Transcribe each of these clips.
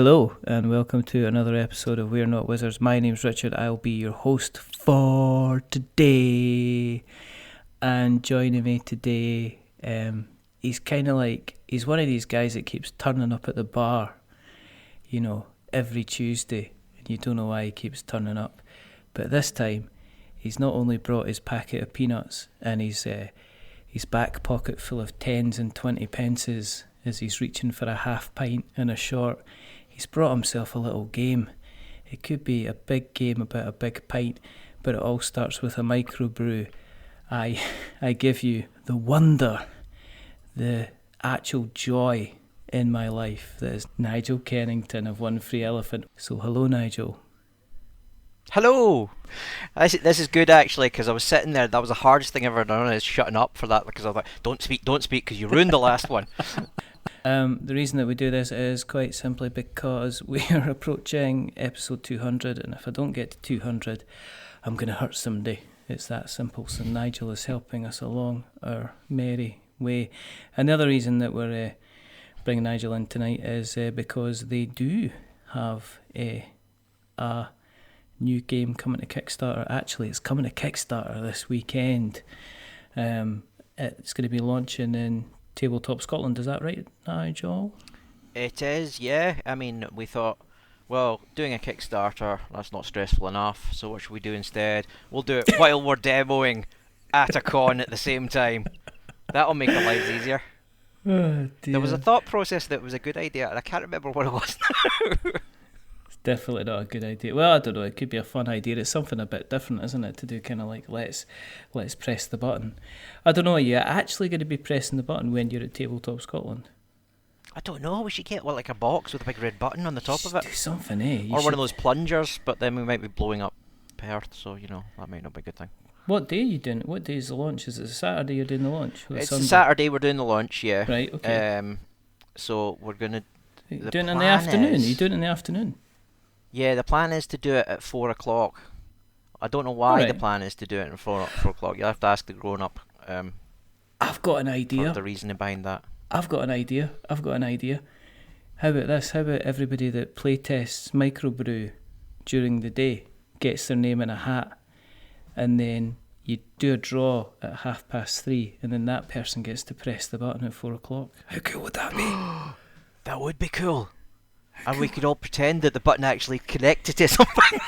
Hello and welcome to another episode of We're Not Wizards. My name's Richard. I'll be your host for today. And joining me today, he's he's one of these guys that keeps turning up at the bar, every Tuesday. And you don't know why he keeps turning up. But this time, he's not only brought his packet of peanuts and his back pocket full of 10s and 20 pences as he's reaching for a half pint and a short. He's brought himself a little game. It could be a big game about a big pint, but it all starts with a microbrew. I give you the wonder, the actual joy in my life that is Nigel Kennington of One Free Elephant. So hello, Nigel. Hello! This is good actually, because I was sitting there, that was the hardest thing I've ever done, is shutting up for that, because I was like, don't speak, because you ruined the last one. The reason that we do this is quite simply because we are approaching episode 200, and if I don't get to 200, I'm going to hurt somebody. It's that simple. So Nigel is helping us along our merry way. And the other reason that we're bringing Nigel in tonight is because they do have a new game coming to Kickstarter. Actually, it's coming to Kickstarter this weekend. It's going to be launching in Tabletop Scotland, is that right, Nigel? It is, yeah. I mean, we thought, well, doing a Kickstarter, that's not stressful enough, so what should we do instead? We'll do it while we're demoing at a con at the same time. That'll make our lives easier. Oh, dear. There was a thought process that was a good idea, and I can't remember what it was now. Definitely not a good idea. Well, I don't know, it could be a fun idea. It's something a bit different, isn't it, to do kind of like let's press the button. I don't know, are you actually going to be pressing the button when you're at Tabletop Scotland? I don't know, we should get like a box with a big red button on the top of it. Do something, eh? Or one of those plungers, but then we might be blowing up Perth, so that might not be a good thing. What day are you doing? What day is the launch? Is it a Saturday you're doing the launch? It's a Saturday we're doing the launch, yeah. Right, okay. So we're going to... Are you doing it in the afternoon? Are you doing it in the afternoon? Yeah, the plan is to do it at 4 o'clock. I don't know why the plan is to do it at 4 o'clock. You'll have to ask the grown-up. I've got an idea. For the reasoning behind that. I've got an idea. How about this? How about everybody that playtests Microbrew during the day gets their name in a hat, and then you do a draw at 3:30, and then that person gets to press the button at 4 o'clock. How cool would that be? That would be cool. And we could all pretend that the button actually connected to something.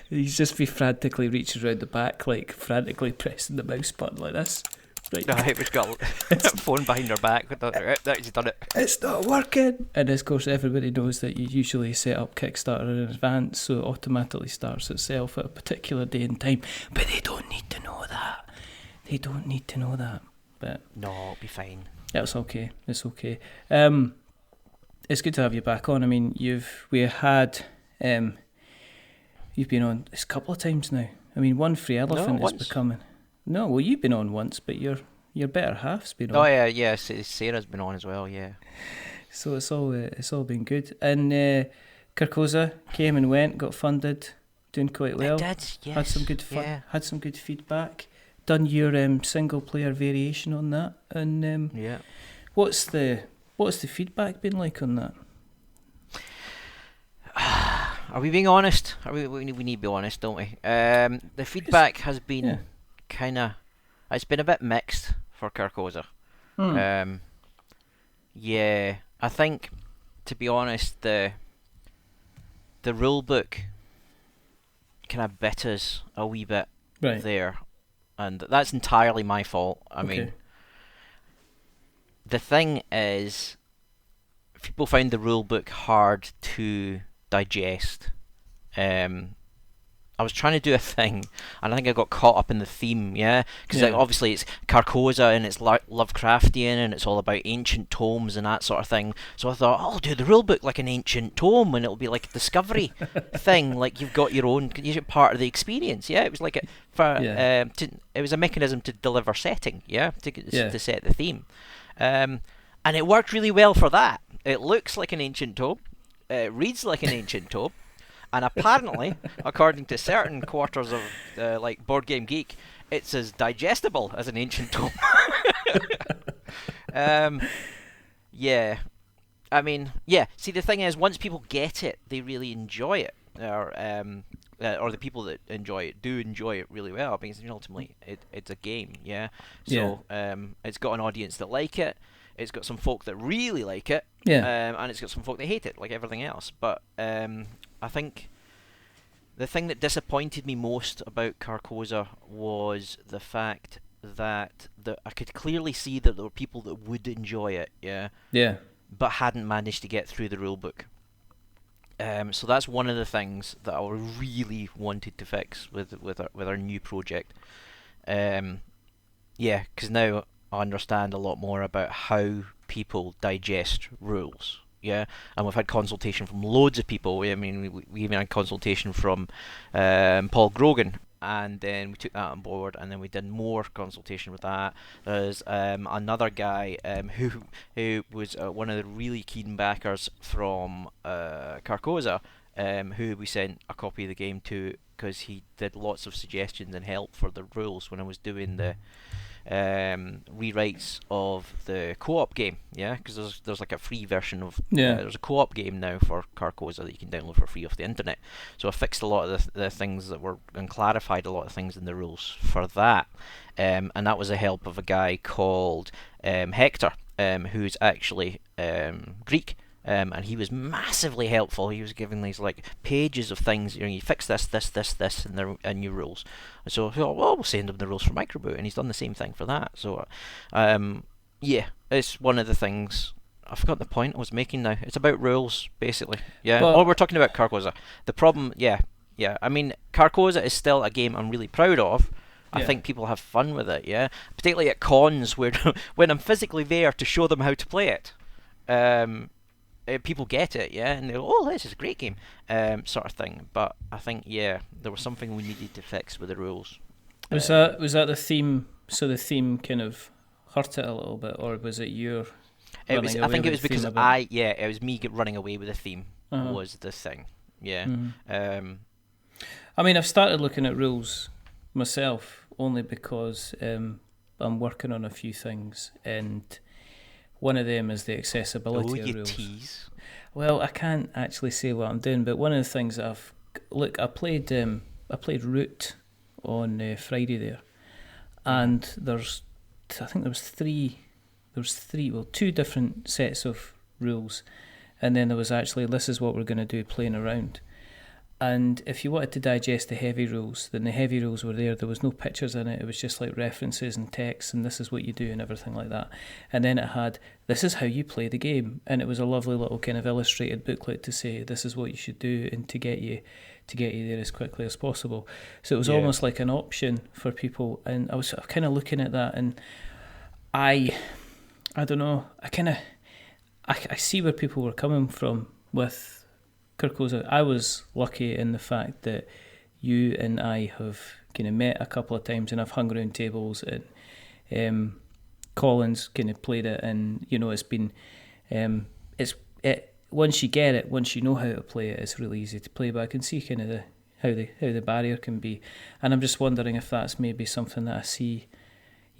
You'd just be frantically reaching around the back, like frantically pressing the mouse button like this. Right. Right, we've got a phone behind our back. He's done it. It's not working. And of course, everybody knows that you usually set up Kickstarter in advance, so it automatically starts itself at a particular day and time. But they don't need to know that. But no, it'll be fine. It's okay. It's good to have you back on. I mean, you've been on this a couple of times now. I mean, One Free Elephant is becoming. No, well, you've been on once, but your better half's been on. Oh yeah. Sarah's been on as well. Yeah. So it's all been good. And Carcosa came and went, got funded, doing quite well. It did. Yes. Had some good fun. Yeah. Had some good feedback. Done your single player variation on that, and yeah. What's the feedback been like on that? Are we being honest? We need to be honest, don't we? The feedback has been it's been a bit mixed for Carcosa. Yeah, I think, to be honest, the rule book kind of bit us a wee bit there, and that's entirely my fault. I mean, the thing is, people found the rule book hard to digest. I was trying to do a thing, and I think I got caught up in the theme, because obviously it's Carcosa and it's Lovecraftian and it's all about ancient tomes and that sort of thing. So I thought, I'll do the rulebook like an ancient tome, and it'll be like a discovery thing, like you've got your own, you're part of the experience. It was like it was a mechanism to deliver setting, to set the theme, and it worked really well for that. It looks like an ancient tome, it reads like an ancient tome. And apparently, according to certain quarters of like Board Game Geek, it's as digestible as an ancient tome. Yeah, I mean, yeah. See, the thing is, once people get it, they really enjoy it, or the people that enjoy it do enjoy it really well, because ultimately it's a game, yeah. Yeah. So it's got an audience that like it. It's got some folk that really like it, Yeah. and it's got some folk that hate it, like everything else. But I think the thing that disappointed me most about Carcosa was the fact that I could clearly see that there were people that would enjoy it, yeah, Yeah. but hadn't managed to get through the rulebook. So that's one of the things that I really wanted to fix with our new project. Yeah, because now I understand a lot more about how people digest rules. Yeah, and we've had consultation from loads of people. I mean, we even had consultation from Paul Grogan, and then we took that on board, and then we did more consultation with that. There's another guy who was one of the really keen backers from Carcosa, who we sent a copy of the game to because he did lots of suggestions and help for the rules when I was doing the rewrites of the co-op game, yeah, because there's like a free version of there's a co-op game now for Carcosa that you can download for free off the internet. So I fixed a lot of the things that were and clarified a lot of things in the rules for that, and that was the help of a guy called Hector, who's actually Greek. And he was massively helpful. He was giving these like pages of things. You fix this, in your rules. So I thought, well, we'll send him the rules for Microbrew, and he's done the same thing for that. So, yeah, it's one of the things. I forgot the point I was making now. It's about rules, basically. Yeah. But we're talking about Carcosa. The problem, yeah. I mean, Carcosa is still a game I'm really proud of. I think people have fun with it. Yeah, particularly at cons where when I'm physically there to show them how to play it. People get it, yeah, and they go, "Oh, this is a great game," sort of thing. But I think, yeah, there was something we needed to fix with the rules. Was that the theme? So the theme kind of hurt it a little bit, or was it your? It was. I think it was because it was me running away with the theme was the thing. Yeah. Mm-hmm. I mean, I've started looking at rules myself only because I'm working on a few things and. One of them is the accessibility of rules. Tease. Well, I can't actually say what I'm doing, but one of the things that I played Root on Friday there, and I think there was two different sets of rules, and then there was actually this is what we're going to do playing around. And if you wanted to digest the heavy rules, then the heavy rules were there. There was no pictures in it. It was just like references and text, and this is what you do and everything like that. And then it had, this is how you play the game. And it was a lovely little kind of illustrated booklet to say, this is what you should do and to get you there as quickly as possible. So it was almost like an option for people. And I was kind of looking at that, and I don't know, I see where people were coming from with Carcosa. I was lucky in the fact that you and I have kind of met a couple of times and I've hung around tables, and Colin's kind of played it, and it's been once you get it, once you know how to play it, it's really easy to play. But I can see kind of how the barrier can be, and I'm just wondering if that's maybe something that you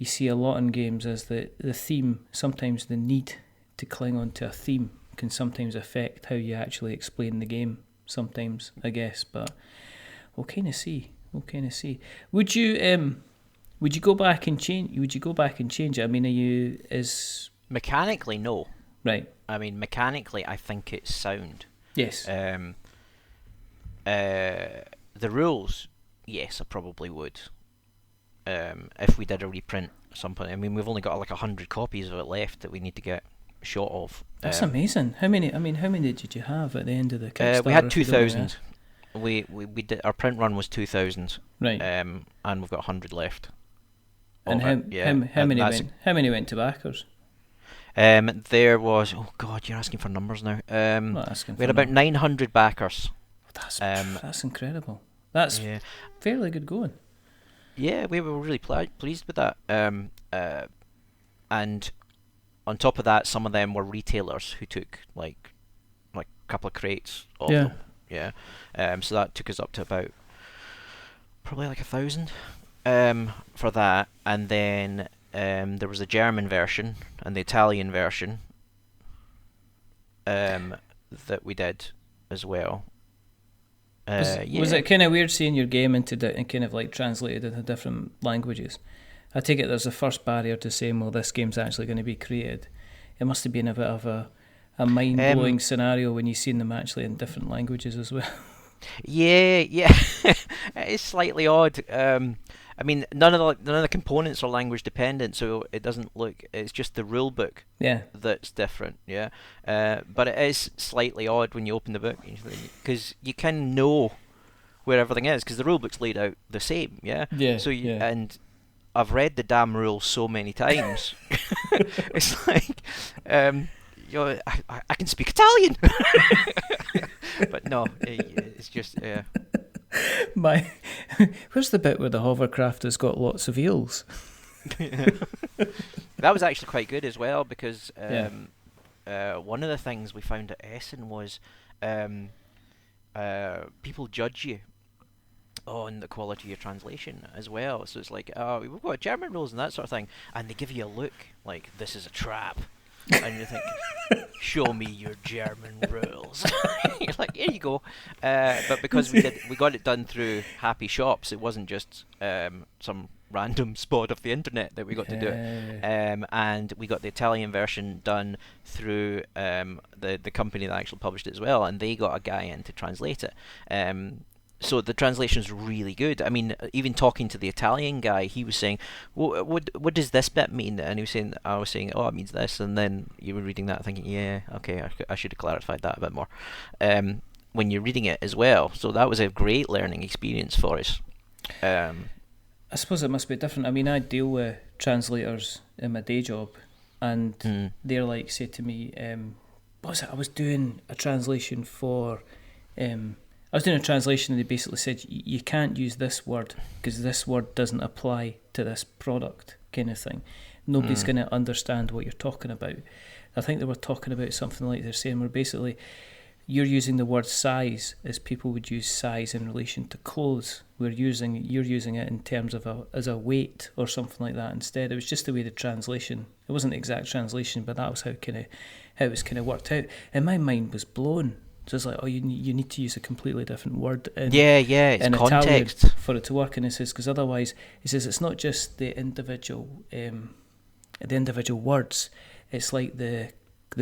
see a lot in games, is that the theme, sometimes the need to cling on to a theme can sometimes affect how you actually explain the game sometimes, I guess. But we'll kind of see. Would you go back and change it? I mean, mechanically, no. Right. I mean, mechanically, I think it's sound. Yes. The rules, yes, I probably would. If we did a reprint at some point. I mean, we've only got like 100 copies of it left that we need to get shot of. That's amazing. How many did you have at the end of the Kickstarter? We had 2,000. We did, our print run was 2,000. Right. And we've got 100 left. And how many went to backers? There was, oh God, you're asking for numbers now. We had about 900 backers. That's incredible. That's fairly good going. Yeah, we were really pleased with that. And on top of that, some of them were retailers who took like a couple of crates of them. Yeah. So that took us up to about probably like 1,000 for that. And then there was a German version and the Italian version. that we did as well. Was it kind of weird seeing your game and kind of like translated into different languages? I take it there's a first barrier to saying, well, this game's actually going to be created. It must have been a bit of a mind-blowing scenario when you've seen them actually in different languages as well. Yeah. It is slightly odd. I mean, none of the components are language dependent, so it doesn't look. It's just the rule book that's different. Yeah, but it is slightly odd when you open the book because you can know where everything is because the rule book's laid out the same. Yeah. So and I've read the damn rules so many times. It's like, I can speak Italian, but no, it's just. Where's the bit where the hovercraft has got lots of eels? That was actually quite good as well because one of the things we found at Essen was people judge you on the quality of your translation as well. So it's like, oh, we've got German rules and that sort of thing, and they give you a look like this is a trap. And you think, show me your German rules. You're like, here you go. But because we got it done through Happy Shops, it wasn't just some random spot of the internet that we got to do it. And we got the Italian version done through the company that actually published it as well, and they got a guy in to translate it. So the translation's really good. I mean, even talking to the Italian guy, he was saying, "What does this bit mean?" And I was saying, "Oh, it means this." And then you were reading that, thinking, "Yeah, okay, I should have clarified that a bit more." When you're reading it as well, so that was a great learning experience for us. I suppose it must be different. I mean, I deal with translators in my day job, and they're like, say to me, "What was it? I was doing a translation for." I was doing a translation and they basically said you can't use this word because this word doesn't apply to this product kind of thing. Nobody's going to understand what you're talking about. I think they were talking about something like they're saying where basically you're using the word size as people would use size in relation to clothes. You're using it in terms of as a weight or something like that instead. It was just the way the translation. It wasn't the exact translation, but that was how it was kind of worked out. And my mind was blown. So it's like, oh, you need to use a completely different word in it's context Italian for it to work. And he says, because otherwise, he says it's not just the individual words. It's like the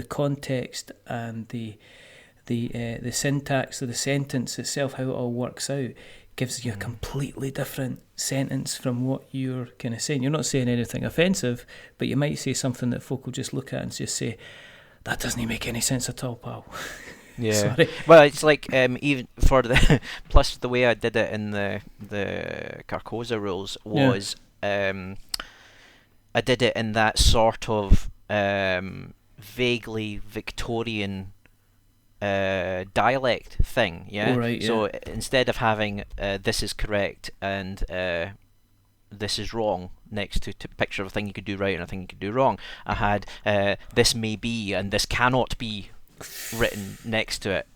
context and the syntax of the sentence itself, how it all works out, gives you a completely different sentence from what you're kind of saying. You're not saying anything offensive, but you might say something that folk will just look at and just say, that doesn't make any sense at all, pal. Yeah. Sorry. Well, it's like even for the plus the way I did it in the Carcosa rules was I did it in that sort of vaguely Victorian dialect thing. Yeah. Oh, right, so instead of having this is correct and this is wrong next to picture of a thing you could do right and a thing you could do wrong, I had this may be and this cannot be written next to it,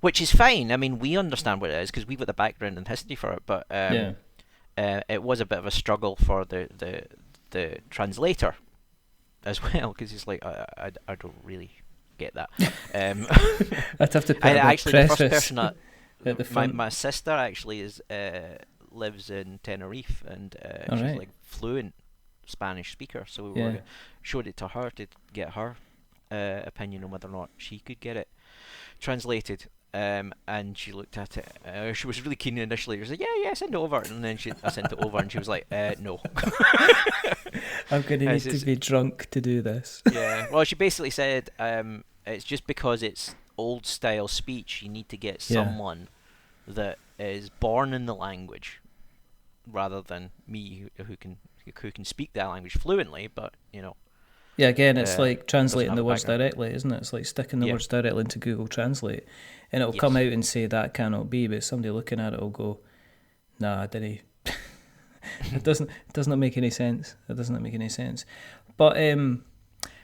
which is fine. I mean, we understand what it is because we've got the background and history for it, but it was a bit of a struggle for the translator as well because he's like, I don't really get that. I'd have to put actually the first person at the front. My sister actually lives in Tenerife and she's like fluent Spanish speaker, so we showed it to her to get her opinion on whether or not she could get it translated, and she looked at it. She was really keen initially. She was like, "Yeah, send it over." And then I sent it over, and she was like, "No." I'm going to need to be drunk to do this. Yeah. Well, she basically said, "It's just because it's old style speech. You need to get someone that is born in the language, rather than me who can speak that language fluently, but you know." Yeah, again, it's like translating the words directly, isn't it? It's like sticking the words directly into Google Translate, and it'll come out and say that cannot be, but somebody looking at it will go, "Nah, I didn't." It does not make any sense. It does not make any sense. But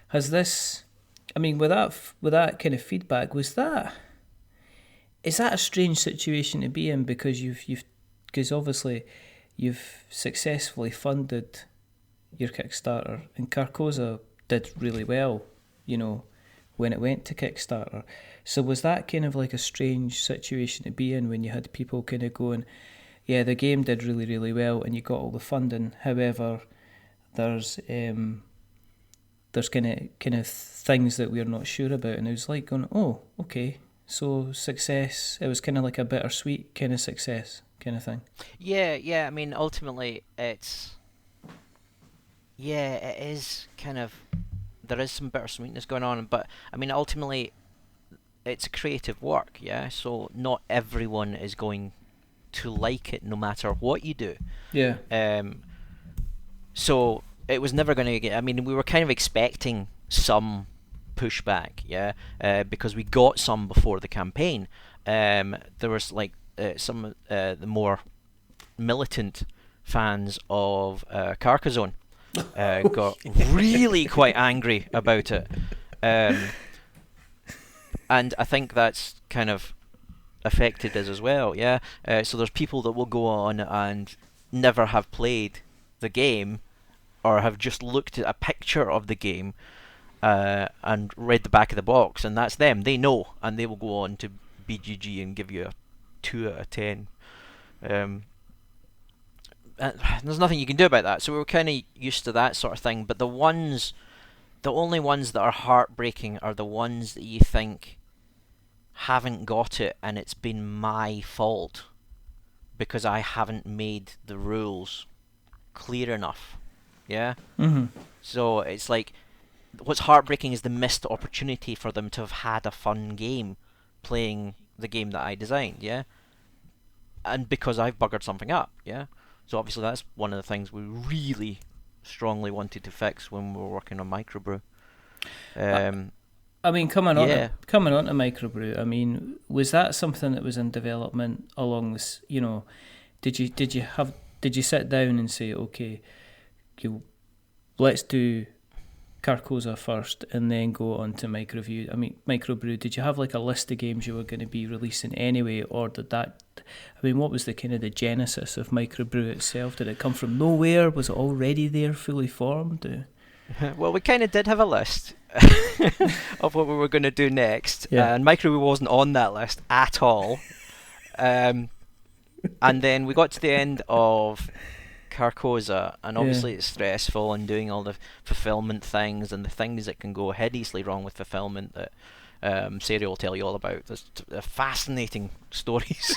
has this? I mean, with that kind of feedback, is that a strange situation to be in because because obviously you've successfully funded your Kickstarter and Carcosa did really well, when it went to Kickstarter. So was that kind of like a strange situation to be in when you had people kind of going, yeah, the game did really, really well and you got all the funding. However, there's kind of things that we're not sure about, and it was like going, oh, okay, so success. It was kind of like a bittersweet kind of success kind of thing. Yeah. I mean, ultimately, it is kind of, there is some bittersweetness going on, but I mean, ultimately, it's a creative work, yeah. So not everyone is going to like it, no matter what you do. Yeah. So it was never going to get. I mean, we were kind of expecting some pushback, yeah, because we got some before the campaign. There was like some the more militant fans of Carcassonne got really quite angry about it, and I think that's kind of affected us as well, yeah. So there's people that will go on and never have played the game, or have just looked at a picture of the game and read the back of the box, and that's them. They know, and they will go on to BGG and give you a 2 out of 10. And there's nothing you can do about that. So we were kind of used to that sort of thing. But the only ones that are heartbreaking are the ones that you think haven't got it, and it's been my fault because I haven't made the rules clear enough. Yeah. Mm-hmm. So it's like, what's heartbreaking is the missed opportunity for them to have had a fun game playing the game that I designed, yeah? And because I've buggered something up, yeah? So obviously that's one of the things we really strongly wanted to fix when we were working on Microbrew. I mean, coming on to Microbrew, I mean, was that something that was in development along this, you know, did you sit down and say, okay, let's do Carcosa first and then go on to Microbrew? Did you have like a list of games you were going to be releasing anyway, or did that, I mean, what was the kind of the genesis of Microbrew itself? Did it come from nowhere? Was it already there, fully formed? Well, we kind of did have a list of what we were going to do next, yeah. And Microbrew wasn't on that list at all. And then we got to the end of Carcosa, and obviously it's stressful and doing all the fulfillment things and the things that can go hideously wrong with fulfillment that Sarah will tell you all about. There's fascinating stories.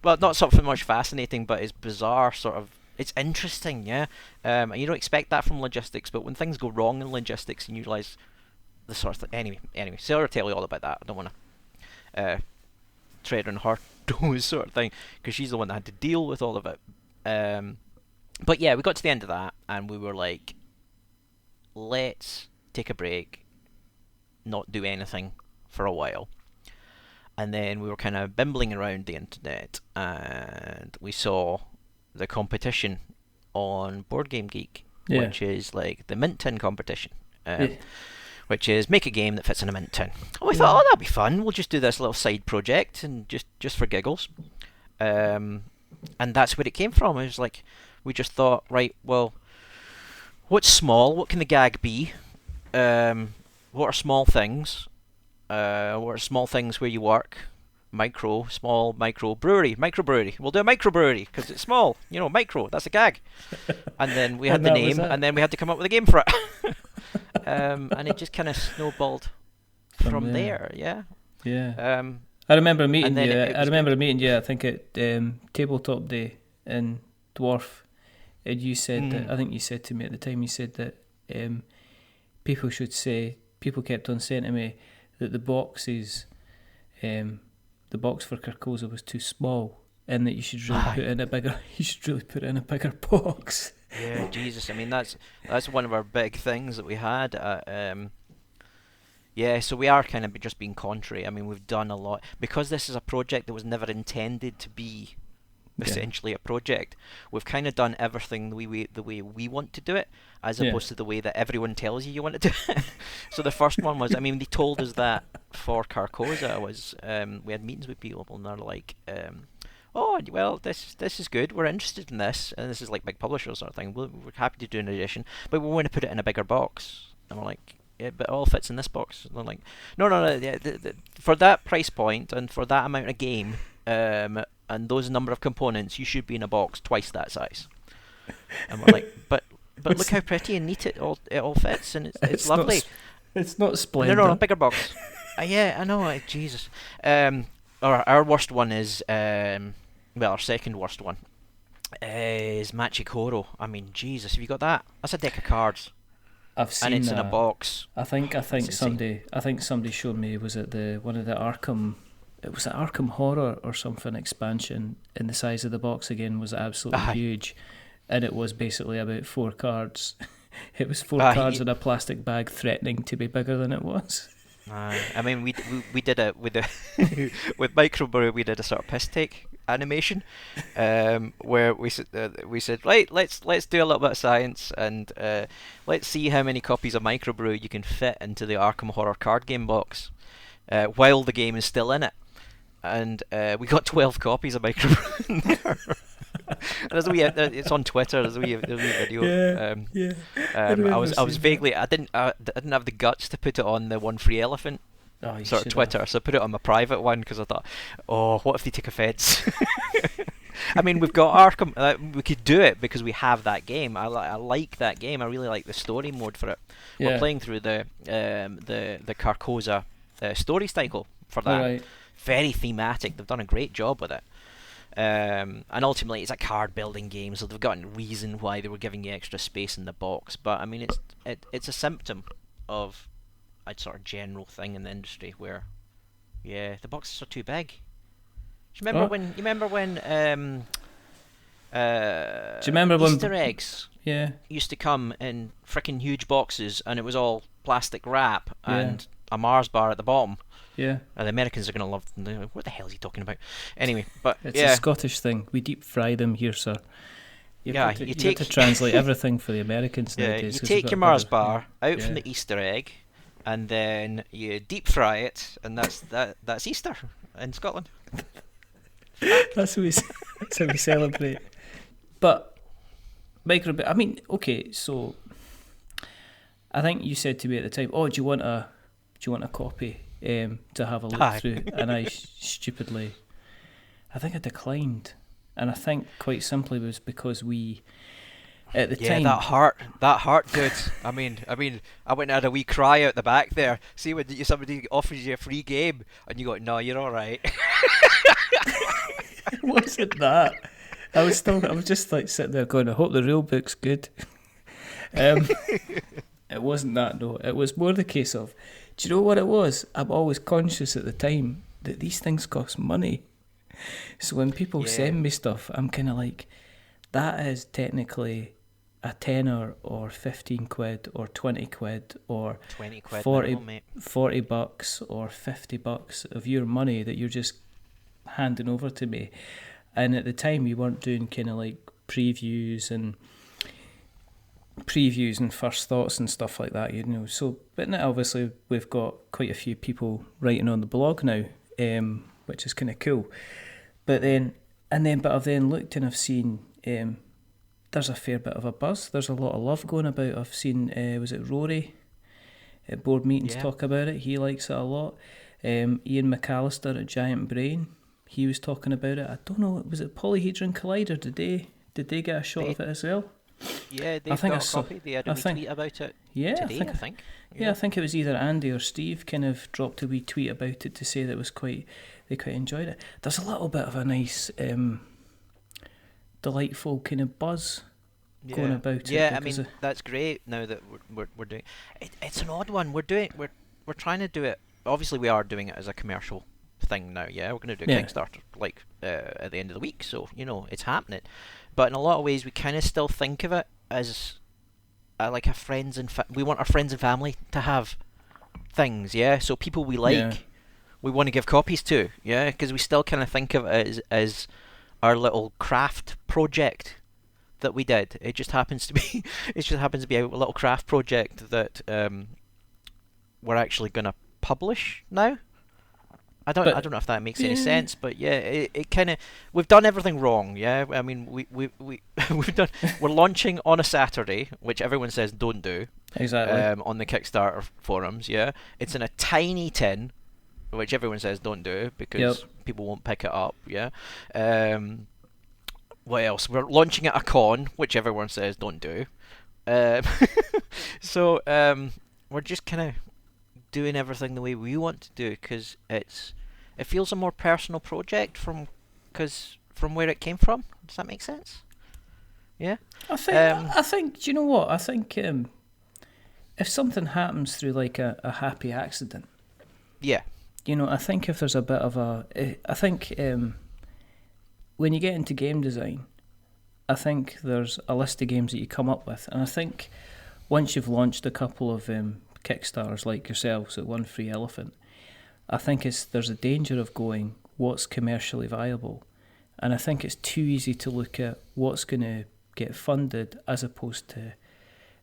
Well, not something much fascinating, but it's bizarre, sort of. It's interesting, yeah. And you don't expect that from logistics, but when things go wrong in logistics, you realise the sort of thing. Anyway, Sarah will tell you all about that. I don't want to tread on her toes, sort of thing, because she's the one that had to deal with all of it. But yeah, we got to the end of that, and we were like, let's take a break, not do anything for a while. And then we were kind of bimbling around the internet, and we saw the competition on Board Game Geek, which is like the mint tin competition, which is make a game that fits in a mint tin. And we thought, oh, that'd be fun. We'll just do this little side project and just for giggles. And that's where it came from. It was like, we just thought, right, well, what's small? What can the gag be? What are small things? What are small things where you work? Microbrewery. We'll do a microbrewery because it's small. You know, micro. That's a gag. And then we had the name, and then we had to come up with a game for it. And it just kind of snowballed from there. Yeah. Yeah. I remember meeting you. I think at Tabletop Day in Dwarf, and you said that. I think you said to me at the time. You said that people kept on saying to me that the boxes. The box for Carcosa was too small, and that you should really put in a bigger. You should really put in a bigger box. Yeah, Jesus. I mean, that's one of our big things that we had. Yeah, so we are kind of just being contrary. I mean, we've done a lot because this is a project that was never intended to be essentially a project. We've kind of done everything the way we want to do it, as opposed to the way that everyone tells you want to do it. So the first one was, I mean, they told us that for Carcosa was, we had meetings with people and they're like, oh, well, this is good. We're interested in this, and this is like big publishers sort of thing. We're happy to do an edition, but we want to put it in a bigger box. And we're like, yeah, but it all fits in this box. And I'm like, no, no, no. Yeah, for that price point and for that amount of game, and those number of components, you should be in a box twice that size. And we're like, but look how pretty and neat it all fits, and it's lovely. It's not splendid. No, bigger box. Yeah, I know. Jesus. Our worst one is our second worst one is Machikoro. I mean, Jesus, have you got that? That's a deck of cards. I've seen and it's that. in a box. I think somebody showed me, was it one of the Arkham, it was an Arkham Horror or something expansion, and the size of the box again was absolutely huge, and it was basically about 4 cards. It was 4 cards in a plastic bag threatening to be bigger than it was. I mean, we did a with Microbrew, we did a sort of piss take animation, where we said, right, let's do a little bit of science, and let's see how many copies of Microbrew you can fit into the Arkham Horror card game box while the game is still in it, and we got 12 copies of Microbrew in there. And it's on Twitter. There's a wee video. I was vaguely. I didn't have the guts to put it on the One Free Elephant sort of Twitter, so I put it on my private one because I thought, oh, what if they take offence? I mean, we've got Arkham. We could do it because we have that game. I like that game. I really like the story mode for it. Yeah. We're playing through the Carcosa story cycle for that. Right. Very thematic. They've done a great job with it. And ultimately it's a card building game, so they've got a reason why they were giving you extra space in the box. But I mean, it's a symptom of a sort of general thing in the industry where, yeah, the boxes are too big. Do you remember when? Do you remember when Easter eggs? Yeah. Used to come in frickin' huge boxes, and it was all plastic wrap and a Mars bar at the bottom. Yeah. And the Americans are going to love them. What the hell is he talking about? Anyway, but it's a Scottish thing. We deep fry them here, sir. You have to translate everything for the Americans nowadays. You take your Mars bar out from the Easter egg, and then you deep fry it, and that's Easter in Scotland. That's how we celebrate. But Microbrew, I mean, okay, so I think you said to me at the time, "Oh, do you want a copy to have a look through?" And I stupidly, I think I declined, and I think quite simply was because we, at the time, that heart, dude. I mean, I went and had a wee cry out the back there. See when somebody offers you a free game, and you go, "No, you're all right." It wasn't that. I was just like sitting there going, "I hope the rulebook's good." It wasn't that, no. It was more the case of, do you know what it was? I'm always conscious at the time that these things cost money. So when people send me stuff, I'm kind of like, that is technically a tenner or 15 quid or 20 quid or 20 quid 40 bucks or $50 of your money that you're just handing over to me. And at the time we weren't doing kind of like previews and first thoughts and stuff like that, you know. So, but now obviously we've got quite a few people writing on the blog now, which is kind of cool. But I've then looked and I've seen there's a fair bit of a buzz. There's a lot of love going about. I've seen was it Rory at board meetings talk about it. He likes it a lot. Ian McAllister at Giant Brain, he was talking about it. I don't know, was it Polyhedron Collider? Did they get a shot of it as well? Yeah, they've got a copy. They had a tweet about it today, I think. Yeah, I think it was either Andy or Steve kind of dropped a wee tweet about it to say that it was they quite enjoyed it. There's a little bit of a nice, delightful kind of buzz going about it. Yeah, I mean, that's great now that we're doing it. It's an odd one. We're trying to do it. Obviously, we are doing it as a commercial thing now. Yeah, we're going to do a Kickstarter at the end of the week, so you know it's happening. But in a lot of ways, we kind of still think of it as like a friends and we want our friends and family to have things. Yeah, so people we like, we want to give copies to. Yeah, because we still kind of think of it as our little craft project that we did. It just happens to be a little craft project that we're actually going to publish now. I don't know if that makes any sense, but yeah, it kind of, we've done everything wrong. Yeah, I mean, we're launching on a Saturday, which everyone says don't do. Exactly. On the Kickstarter forums. Yeah, it's in a tiny tin, which everyone says don't do because people won't pick it up. Yeah. What else? We're launching at a con, which everyone says don't do. So we're just kind of doing everything the way we want to do because it feels a more personal project from where it came from. Does that make sense? Yeah. I think. Do you know what? I think if something happens through like a happy accident, yeah. You know, I think if there's a bit of I think when you get into game design, I think there's a list of games that you come up with, and I think once you've launched a couple of Kickstarters like yourselves at One Free Elephant, I think there's a danger of going, what's commercially viable? And I think it's too easy to look at what's going to get funded as opposed to,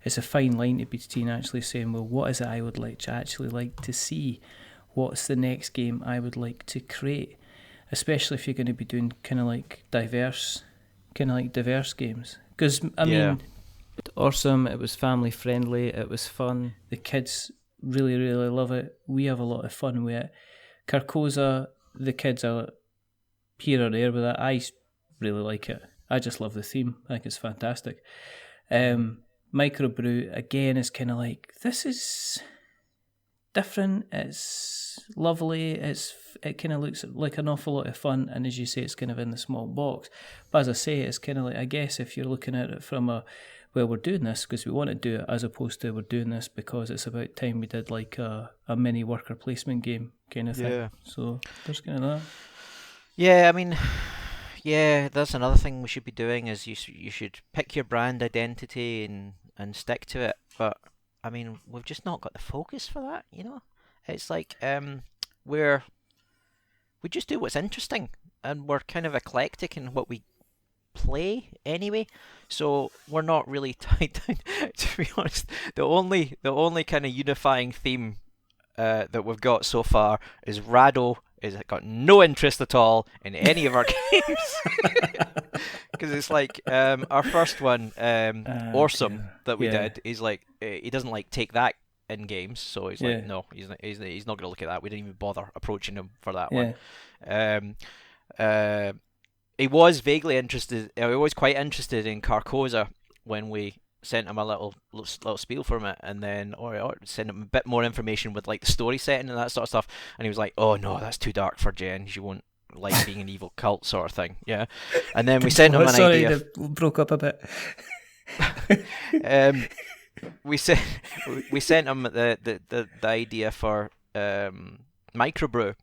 it's a fine line to between actually saying, well, what is it I would actually like to see? What's the next game I would like to create? Especially if you're going to be doing kind of like diverse games. Because, I mean, awesome, it was family friendly, it was fun. The kids really, really love it. We have a lot of fun with it. Carcosa, the kids are here or there with it. I really like it. I just love the theme. I think it's fantastic. Microbrew, again, is kind of like, this is different, it's lovely, it kind of looks like an awful lot of fun, and as you say, it's kind of in the small box. But as I say, it's kind of like, I guess if you're looking at it from well, we're doing this because we want to do it, as opposed to we're doing this because it's about time we did like a mini worker placement game kind of thing. Yeah. So there's kind of that. Yeah, I mean, yeah, that's another thing we should be doing is you should pick your brand identity and stick to it. But I mean, we've just not got the focus for that, you know? It's like we just do what's interesting, and we're kind of eclectic in what we play anyway, so we're not really tied down. To be honest, the only kind of unifying theme that we've got so far is Rado is got no interest at all in any of our games, because it's like our first one, Awesome, that we did. He's like, he doesn't like take that in games, so he's like, no, he's not going to look at that. We didn't even bother approaching him for that one. He was vaguely interested. He was quite interested in Carcosa when we sent him a little spiel from it, and then sent him a bit more information with like the story setting and that sort of stuff. And he was like, "Oh no, that's too dark for Jen. She won't like being an evil cult sort of thing." Yeah. And then we sent him an idea. Broke up a bit. We sent him the idea for Microbrew.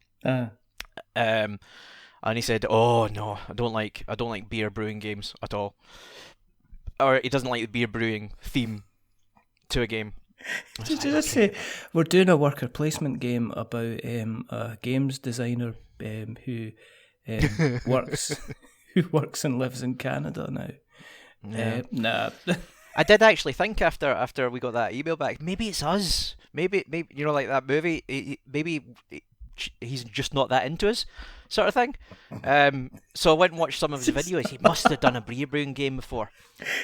And he said, "Oh no, I don't like beer brewing games at all." Or he doesn't like the beer brewing theme to a game. Did you just say we're doing a worker placement game about a games designer who works and lives in Canada now? Yeah. Nah. I did actually think after we got that email back, maybe it's us. Maybe you know, like that movie. Maybe he's just not that into us, sort of thing. So I went and watched some of his videos. He must have done a beer brewing game before.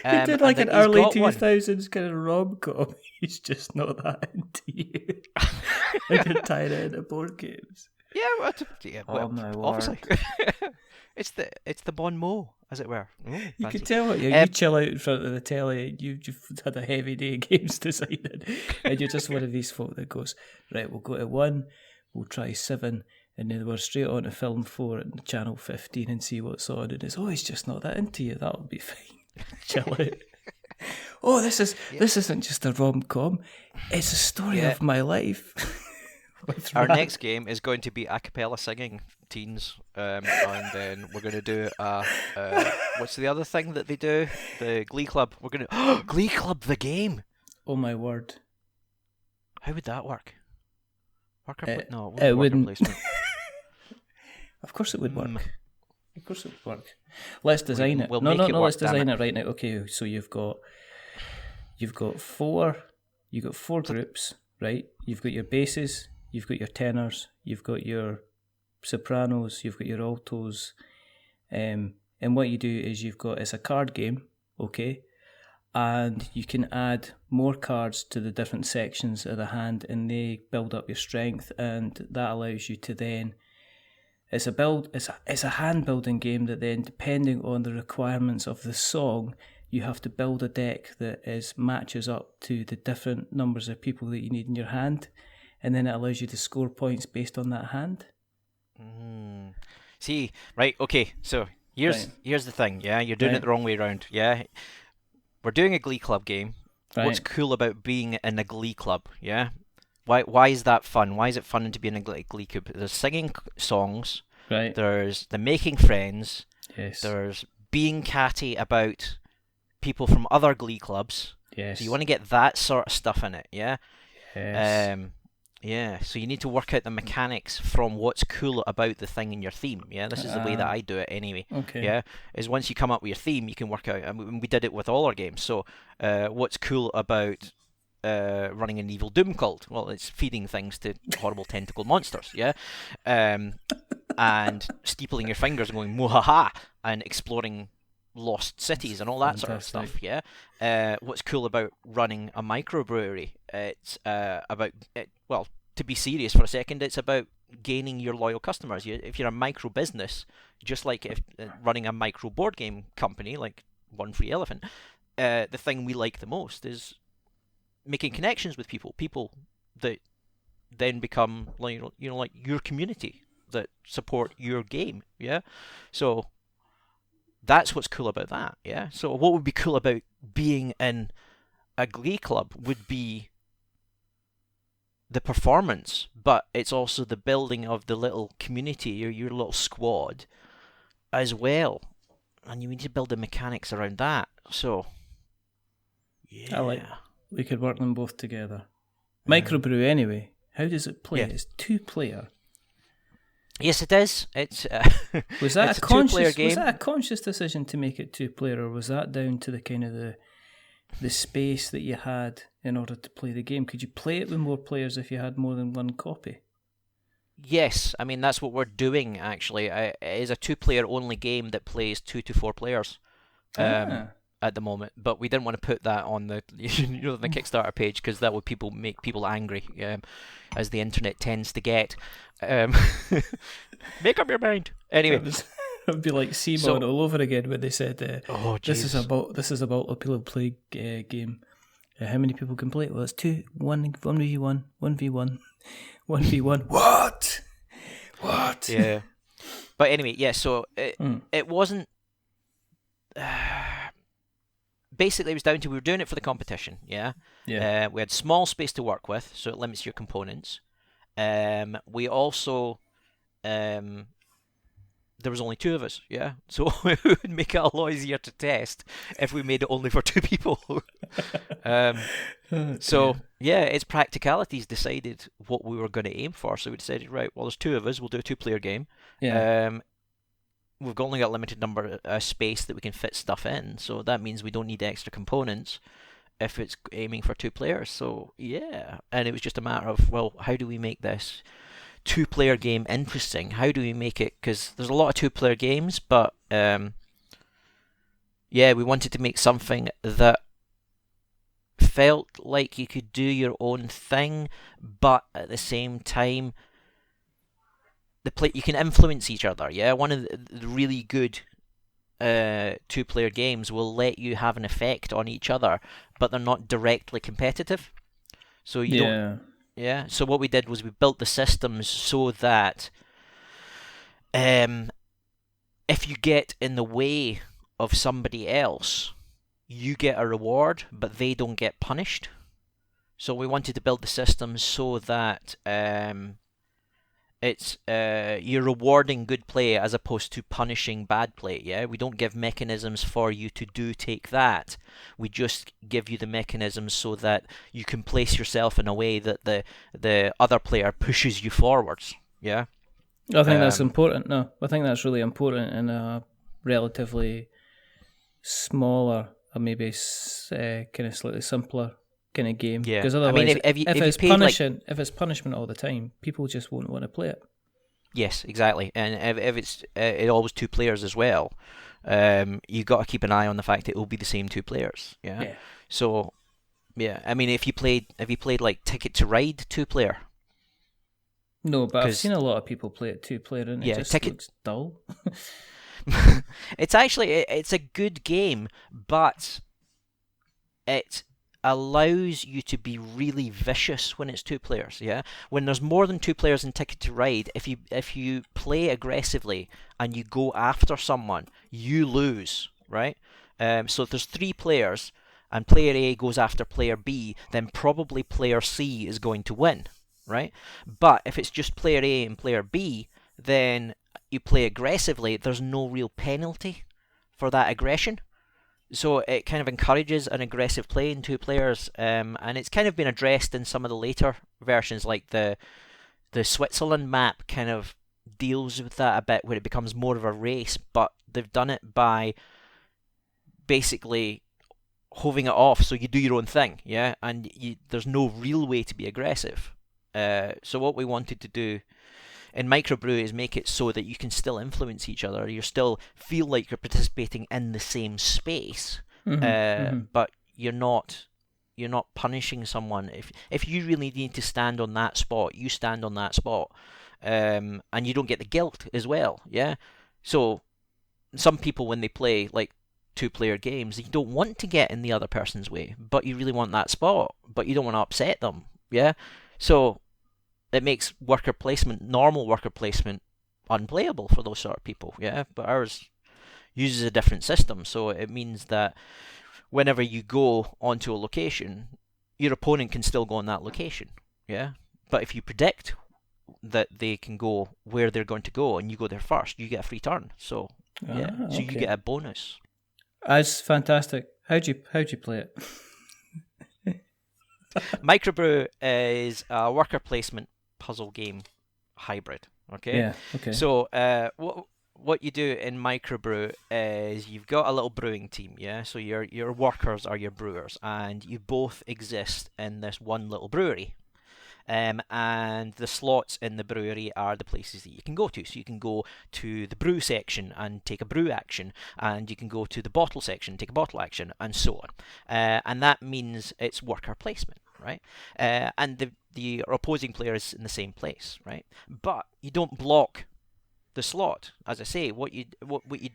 He did like an early 2000s kind of rom-com. He's just not that into you. Like you're tying it into board games. Yeah, well, my obviously. It's the bon mot, as it were. You can tell it. You chill out in front of the telly. You've had a heavy day of games designing, and you're just one of these folk that goes, right, we'll go to 1, we'll try 7, and then we're straight on to film 4 at channel 15 and see what's on. And it's he's just not that into you. That'll be fine. Chill out. This isn't just a rom-com. It's a story of my life. Our next game is going to be a cappella singing teens, and then we're going to do what's the other thing that they do? The Glee Club. We're going to Glee Club the game. Oh my word! How would that work? It wouldn't. Of course it would work. Of course it would work. Let's design it. Let's design it right now. Okay, so you've got 4 groups, right? You've got your basses, you've got your tenors, you've got your sopranos, you've got your altos, and what you do is it's a card game, okay, and you can add more cards to the different sections of the hand, and they build up your strength, and that allows you to then. It's a hand building game that then, depending on the requirements of the song, you have to build a deck that matches up to the different numbers of people that you need in your hand, and then it allows you to score points based on that hand. See, right, okay, so here's the thing, yeah, you're doing it the wrong way around, yeah. We're doing a Glee Club game. Right. What's cool about being in a Glee Club, yeah? Why is that fun? Why is it fun to be in a Glee Club? There's singing songs, right? There's the making friends, yes. There's being catty about people from other Glee clubs. Yes. So you want to get that sort of stuff in it, yeah? Yes. Yeah, so you need to work out the mechanics from what's cool about the thing in your theme, yeah? This is the way that I do it anyway. Okay. Yeah, is once you come up with your theme, you can work out, and we did it with all our games, so what's cool about running an evil doom cult? Well, it's feeding things to horrible tentacle monsters, yeah? And steepling your fingers and going, muhaha, and exploring lost cities and all that sort of stuff, yeah? What's cool about running a microbrewery? It's about, well, to be serious for a second, it's about gaining your loyal customers. If you're a micro business, just like if running a micro board game company, like One Free Elephant, the thing we like the most is making connections with people that then become, like, like your community that support your game, yeah? So that's what's cool about that, yeah? So what would be cool about being in a Glee Club would be the performance, but it's also the building of the little community, or your little squad as well. And you need to build the mechanics around that. So, yeah. We could work them both together. Microbrew, anyway. How does it play? Yeah. It's 2-player. Yes, it is. It's was that a two-player game. Was that a conscious decision to make it 2-player, or was that down to the kind of the space that you had in order to play the game? Could you play it with more players if you had more than one copy? Yes, I mean that's what we're doing actually. It is a 2-player only game that plays 2 to 4 players. At the moment, but we didn't want to put that on the the Kickstarter page because that would make people angry, as the internet tends to get. Make up your mind. Anyway, it would be like Simon all over again when they said, "This is about a people play game. How many people can play it? Well, it's 1v1, 1v1, 1v1. What? Yeah, but anyway, yeah. So it wasn't. Basically, it was down to we were doing it for the competition, yeah? Yeah. We had small space to work with, so it limits your components. We also, there was only 2 of us, yeah? So it would make it a lot easier to test if we made it only for 2 people. So, yeah, its practicalities decided what we were going to aim for. So we decided, right, well, there's 2 of us, we'll do a 2-player game. Yeah. We've only got a limited number of space that we can fit stuff in, so that means we don't need extra components if it's aiming for 2 players. So yeah, and it was just a matter of, well, how do we make this 2-player game interesting? How do we make it, because there's a lot of 2-player games, but yeah, we wanted to make something that felt like you could do your own thing, but at the same time you can influence each other, yeah? One of the really good 2-player games will let you have an effect on each other, but they're not directly competitive. So you don't... Yeah, so what we did was we built the systems so that if you get in the way of somebody else, you get a reward, but they don't get punished. So we wanted to build the systems so that... it's you're rewarding good play as opposed to punishing bad play, yeah? We don't give mechanisms for you to take that. We just give you the mechanisms so that you can place yourself in a way that the other player pushes you forwards, yeah? I think that's important. No, I think that's really important in a relatively smaller, or maybe kind of slightly simpler kind of game. Yeah, because otherwise, I mean, if it's punishment all the time, people just won't want to play it. Yes, exactly. And if it's always two players as well, you got to keep an eye on the fact that it will be the same two players. Yeah. Yeah. So yeah, I mean, have you played like Ticket to Ride two player? No, but I've Because seen a lot of people play it two player, and it yeah, just Ticket. looks dull. It's actually it's a good game, but it allows you to be really vicious when it's two players. Yeah, when there's more than two players in Ticket to Ride, if you play aggressively and you go after someone, you lose, right? So if there's three players and player A goes after player B, then probably player C is going to win, right? But if it's just player A and player B, then you play aggressively. There's no real penalty for that aggression. So it kind of encourages an aggressive play in two players, and it's kind of been addressed in some of the later versions, like the Switzerland map kind of deals with that a bit, where it becomes more of a race, but they've done it by basically hoving it off, so you do your own thing, yeah, and there's no real way to be aggressive. So what we wanted to do in Microbrew is make it so that you can still influence each other. You still feel like you're participating in the same space, but you're not punishing someone. If you really need to stand on that spot, you stand on that spot, and you don't get the guilt as well. Yeah. So some people, when they play like two-player games, you don't want to get in the other person's way, but you really want that spot, but you don't want to upset them. Yeah. So it makes normal worker placement, unplayable for those sort of people, yeah? But ours uses a different system, so it means that whenever you go onto a location, your opponent can still go on that location, yeah? But if you predict that they can go where they're going to go and you go there first, you get a free turn, so yeah, so you get a bonus. That's fantastic. How'd you play it? Microbrew is a worker placement puzzle game hybrid. Okay. Yeah. Okay. So what you do in Microbrew is you've got a little brewing team, yeah. So your workers are your brewers, and you both exist in this one little brewery. And the slots in the brewery are the places that you can go to. So you can go to the brew section and take a brew action, and you can go to the bottle section and take a bottle action, and so on. And that means it's worker placement, right? And the opposing player is in the same place, right? But you don't block the slot. As I say, what you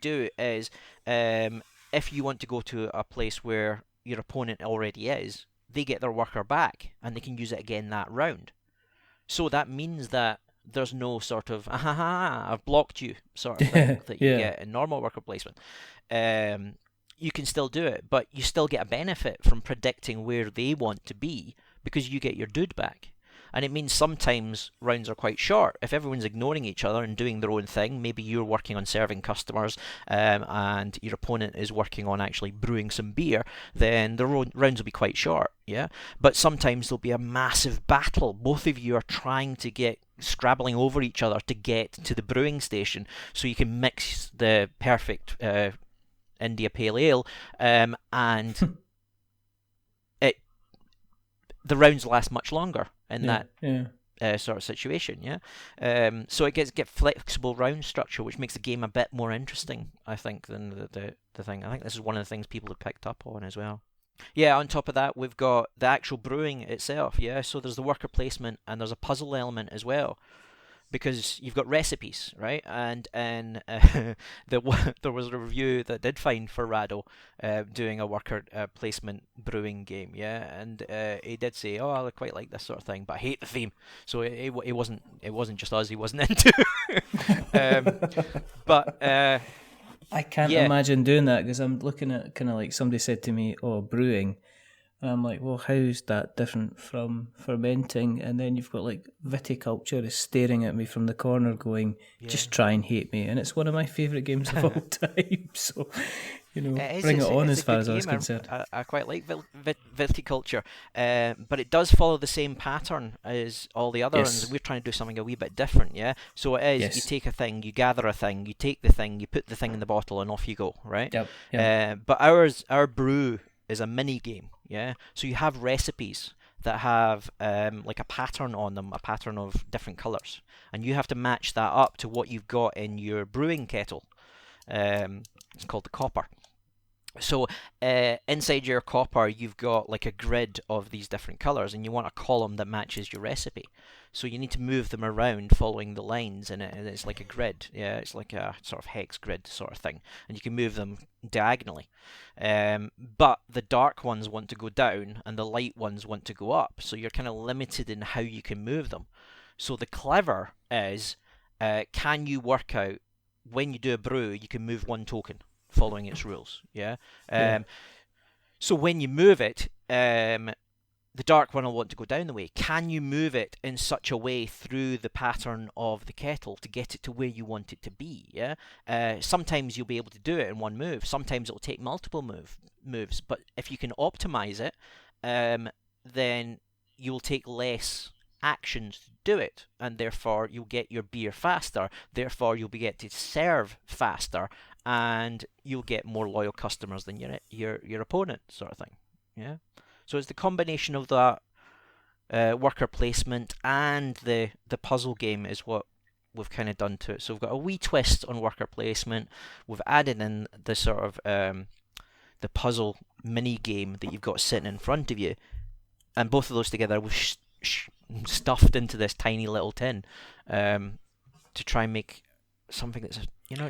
do is, if you want to go to a place where your opponent already is, they get their worker back and they can use it again that round. So that means that there's no sort of I've blocked you sort of thing that you get in normal worker placement. You can still do it, but you still get a benefit from predicting where they want to be, because you get your dude back. And it means sometimes rounds are quite short. If everyone's ignoring each other and doing their own thing, maybe you're working on serving customers, and your opponent is working on actually brewing some beer, then the rounds will be quite short, yeah? But sometimes there'll be a massive battle. Both of you are trying to get scrabbling over each other to get to the brewing station so you can mix the perfect India Pale Ale, and the rounds last much longer in that sort of situation, yeah. So it get flexible round structure, which makes the game a bit more interesting, I think, than the thing. I think this is one of the things people have picked up on as well. Yeah, on top of that, we've got the actual brewing itself, yeah. So there's the worker placement and there's a puzzle element as well, because you've got recipes, right? And there was a review that did find for Rado doing a worker placement brewing game, yeah, and he did say, "Oh, I quite like this sort of thing, but I hate the theme." So it wasn't just us he wasn't into. But I can't imagine doing that, because I'm looking at kind of like somebody said to me, "Oh, brewing." And I'm like, well, how's that different from fermenting? And then you've got like viticulture is staring at me from the corner going, just try and hate me. And it's one of my favourite games of all time. So, bring it on as far as I was concerned. I quite like viticulture, but it does follow the same pattern as all the other ones. We're trying to do something a wee bit different, yeah? So it is, you take a thing, you gather a thing, you take the thing, you put the thing in the bottle, and off you go, right? Yep. But our brew is a mini game. Yeah, so you have recipes that have like a pattern on them, a pattern of different colours, and you have to match that up to what you've got in your brewing kettle. It's called the copper. So inside your copper, you've got like a grid of these different colours, and you want a column that matches your recipe. So you need to move them around following the lines in it, and it's like a grid. Yeah, it's like a sort of hex grid sort of thing, and you can move them diagonally. But the dark ones want to go down, and the light ones want to go up. So you're kind of limited in how you can move them. So the clever is, can you work out when you do a brew, you can move one token following its rules. Yeah. So when you move it, the dark one will want to go down the way. Can you move it in such a way through the pattern of the kettle to get it to where you want it to be? Yeah. Sometimes you'll be able to do it in one move. Sometimes it'll take multiple moves. But if you can optimize it, then you'll take less actions to do it, and therefore you'll get your beer faster. Therefore you'll be get to serve faster, and you'll get more loyal customers than your opponent, sort of thing. Yeah. So it's the combination of that worker placement and the puzzle game is what we've kind of done to it. So we've got a wee twist on worker placement. We've added in the sort of the puzzle mini game that you've got sitting in front of you, and both of those together we've stuffed into this tiny little tin to try and make something that's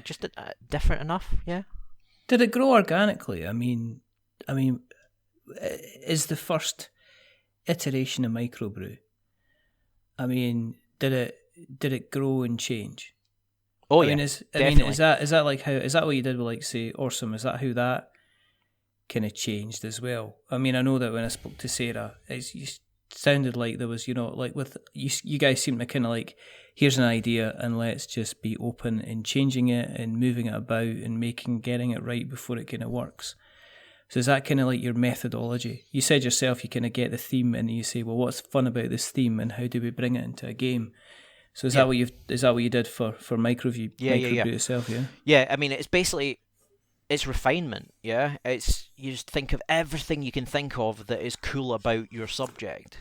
just different enough. Yeah. Did it grow organically? I mean, is the first iteration of Microbrew? I mean, did it grow and change? Oh, yeah, definitely. Is that like how, is that what you did with, like, say, Awesome? Is that how that kind of changed as well? I mean, I know that when I spoke to Sarah, you sounded like there was, like with you guys seem to kind of like, here's an idea and let's just be open in changing it and moving it about and getting it right before it kind of works. So is that kind of like your methodology? You said yourself you kind of get the theme and you say, well, what's fun about this theme and how do we bring it into a game? So is that what you did for Microbrew itself? Yeah. Yeah, I mean, it's basically, it's refinement. Yeah, it's, you just think of everything you can think of that is cool about your subject,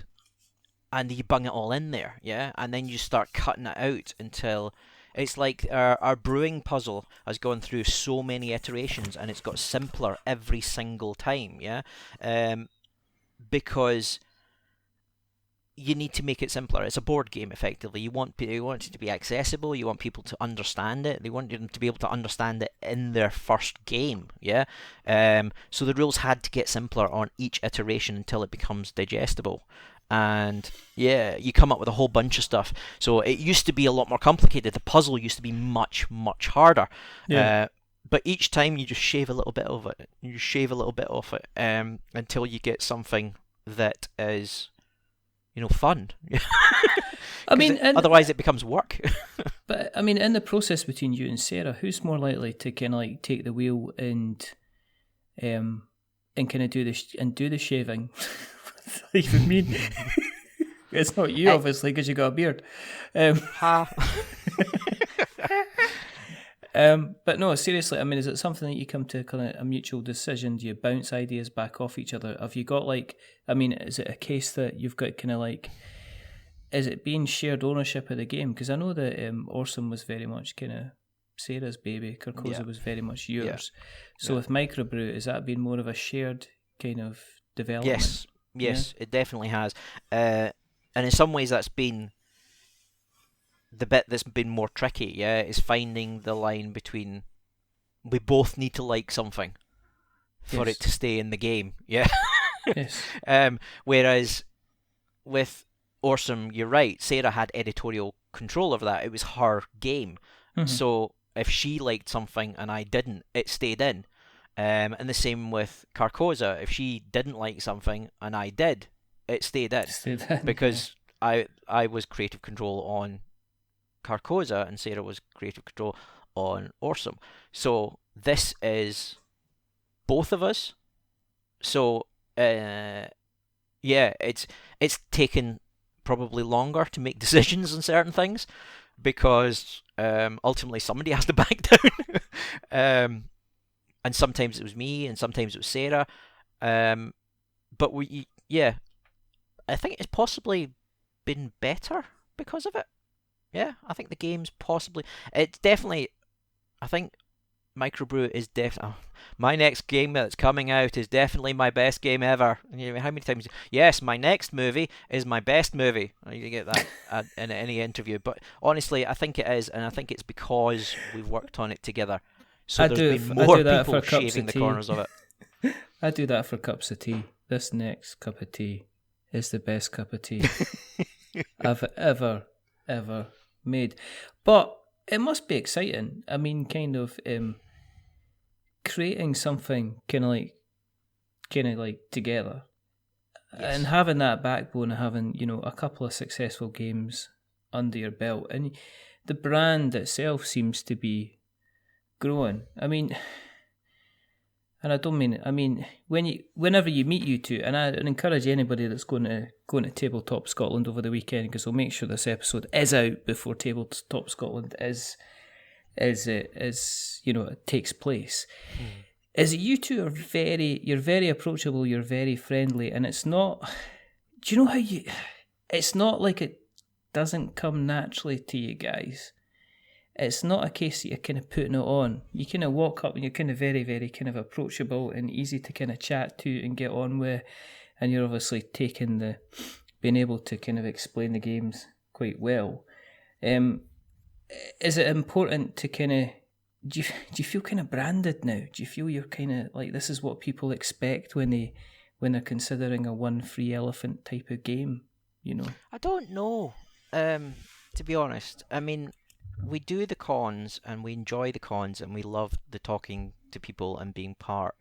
and you bung it all in there. Yeah, and then you start cutting it out until it's like our brewing puzzle has gone through so many iterations, and it's got simpler every single time. Yeah, because you need to make it simpler. It's a board game, effectively. You want it to be accessible. You want people to understand it. They want them to be able to understand it in their first game. Yeah. So the rules had to get simpler on each iteration until it becomes digestible. And yeah, you come up with a whole bunch of stuff. So it used to be a lot more complicated. The puzzle used to be much, much harder. Yeah. But each time you just shave a little bit of it. You just shave a little bit off it until you get something that is, fun. I mean, otherwise it becomes work. But I mean, in the process between you and Sarah, who's more likely to kind of like take the wheel and kind of do the shaving? What do you mean? It's not you, obviously, because you got a beard. But no, seriously, I mean, is it something that you come to kind of a mutual decision? Do you bounce ideas back off each other? Have you got is it a case that you've got kind of like, is it being shared ownership of the game? Because I know that Awesome was very much kind of Sarah's baby, Carcosa was very much yours. Yeah. So with Microbrew, has that been more of a shared kind of development? Yes, it definitely has. And in some ways that's been the bit that's been more tricky, is finding the line between we both need to like something for it to stay in the game, Yes. Whereas with Awesome, you're right, Sarah had editorial control over that. It was her game. Mm-hmm. So if she liked something and I didn't, it stayed in. And the same with Carcosa. If she didn't like something and I did, it stayed in. Because I was creative control on Carcosa and Sarah was creative control on Awesome. So this is both of us. So it's taken probably longer to make decisions on certain things because ultimately somebody has to back down. And sometimes it was me and sometimes it was Sarah. But I think it's possibly been better because of it. Yeah, I think the game's possibly... It's definitely... I think Microbrew is definitely... my next game that's coming out is definitely my best game ever. You know, how many times... Yes, my next movie is my best movie. You get that in any interview. But honestly, I think it is, and I think it's because we've worked on it together. So there's been more people shaving the corners of it. I do that for cups of tea. This next cup of tea is the best cup of tea I've ever made. But it must be exciting. I mean, kind of creating something kind of like together, yes. And having that backbone of having, you know, a couple of successful games under your belt, and the brand itself seems to be growing. I mean, and I don't mean, I mean, whenever you meet you two, and I encourage anybody that's going to Tabletop Scotland over the weekend, because we'll make sure this episode is out before Tabletop Scotland is you know, it takes place. Is you two are you're very approachable, you're very friendly, and it's not. Do you know how it's not like it doesn't come naturally to you guys. It's not a case that you're kind of putting it on. You kind of walk up and you're kind of very, very kind of approachable and easy to kind of chat to and get on with. And you're obviously being able to kind of explain the games quite well. Is it important to kind of, do you feel kind of branded now? Do you feel you're kind of like, this is what people expect when they're considering a one free elephant type of game, you know? I don't know, to be honest. I mean, we do the cons and we enjoy the cons and we love the talking to people and being part